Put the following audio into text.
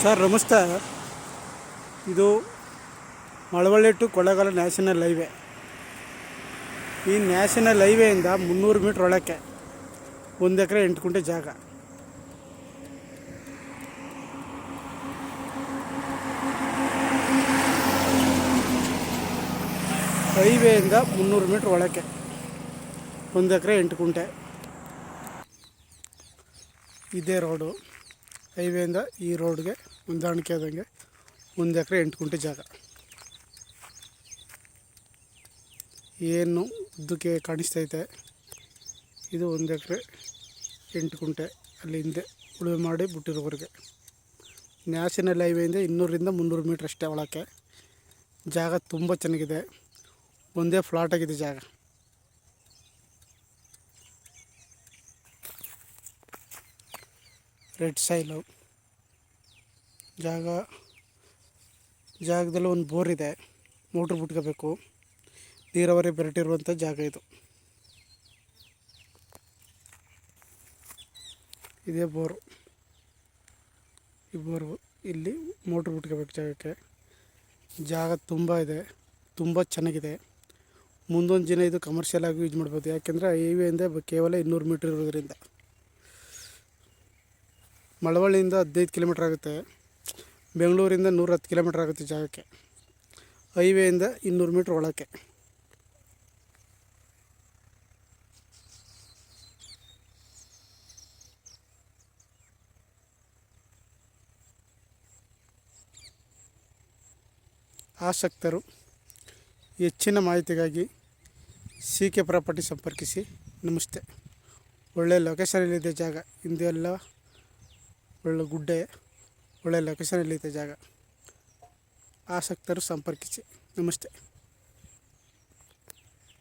Sir ನಮಸ್ತೆ. ಇದು Malavalli to Kollegal national highway. ಈ ನ್ಯಾಷನಲ್ ಹೈವೇಯಿಂದ 300 ಮೀಟ್ರ್ ಒಳಕ್ಕೆ 1 ಎಕರೆ 8 ಗುಂಟೆ ಜಾಗ. ಹೈವೇಯಿಂದ 300 ಮೀಟ್ರ್ ಒಳಕ್ಕೆ 1 ಎಕರೆ 8 ಗುಂಟೆ. ಇದೇ ರೋಡು. ಹೈವೇಯಿಂದ ಈ ರೋಡ್ಗೆ ಹೊಂದಾಣಿಕೆ ಆದಂಗೆ 1 ಎಕರೆ 8 ಗುಂಟೆ ಜಾಗ. ಏನು ಉದ್ದಕ್ಕೆ ಕಾಣಿಸ್ತೈತೆ, ಇದು 1 ಎಕರೆ 8 ಗುಂಟೆ. ಅಲ್ಲಿ ಹಿಂದೆ ಉಳುಮೆ ಮಾಡಿ ಬಿಟ್ಟಿರೋವರೆಗೆ. ನ್ಯಾಷನಲ್ ಹೈವೇಯಿಂದ 200ರಿಂದ 300 ಮೀಟ್ರ್ ಅಷ್ಟೇ ಒಳಕ್ಕೆ. ಜಾಗ ತುಂಬ ಚೆನ್ನಾಗಿದೆ. ಒಂದೇ ಫ್ಲಾಟ್ ಆಗಿದೆ ಜಾಗ. ರೆಡ್ ಸಾಯಿಲು ಜಾಗದಲ್ಲಿ ಒಂದು ಬೋರ್ ಇದೆ. ಮೋಟ್ರ್ ಬಿಟ್ಕೋಬೇಕು. ನೀರಾವರಿ ಬೆರಟಿರುವಂಥ ಜಾಗ ಇದು. ಇದೇ ಬೋರು. ಈ ಬೋರು ಇಲ್ಲಿ ಮೋಟ್ರ್ ಬಿಟ್ಕೋಬೇಕು ಜಾಗಕ್ಕೆ. ಜಾಗ ತುಂಬ ಇದೆ, ತುಂಬ ಚೆನ್ನಾಗಿದೆ. ಮುಂದೊಂದು ದಿನ ಇದು ಕಮರ್ಷಿಯಲ್ ಆಗಿ ಯೂಸ್ ಮಾಡ್ಬೋದು. ಯಾಕೆಂದರೆ ಹೈವೇಯಿಂದ ಕೇವಲ 200 ಮೀಟ್ರ್ ಇರೋದ್ರಿಂದ. ಮಳವಳ್ಳಿಯಿಂದ 15 ಕಿಲೋಮೀಟ್ರ್ ಆಗುತ್ತೆ. ಬೆಂಗಳೂರಿಂದ 110 ಕಿಲೋಮೀಟ್ರ್ ಆಗುತ್ತೆ ಜಾಗಕ್ಕೆ. ಹೈವೇಯಿಂದ 200 ಮೀಟ್ರ್ ಒಳಕ್ಕೆ. ಆಸಕ್ತರು ಹೆಚ್ಚಿನ ಮಾಹಿತಿಗಾಗಿ CK ಪ್ರಾಪರ್ಟಿ ಸಂಪರ್ಕಿಸಿ. ನಮಸ್ತೆ. ಒಳ್ಳೆಯ ಲೊಕೇಶನಲ್ಲಿದೆ ಜಾಗ. ಹಿಂದೆ ಎಲ್ಲ ಒಳ್ಳೆ ಗುಡ್ಡೆ, ಒಳ್ಳೆಯ ಲೊಕೇಶನಲ್ಲಿದೆ ಜಾಗ. ಆಸಕ್ತರು ಸಂಪರ್ಕಿಸಿ. ನಮಸ್ತೆ.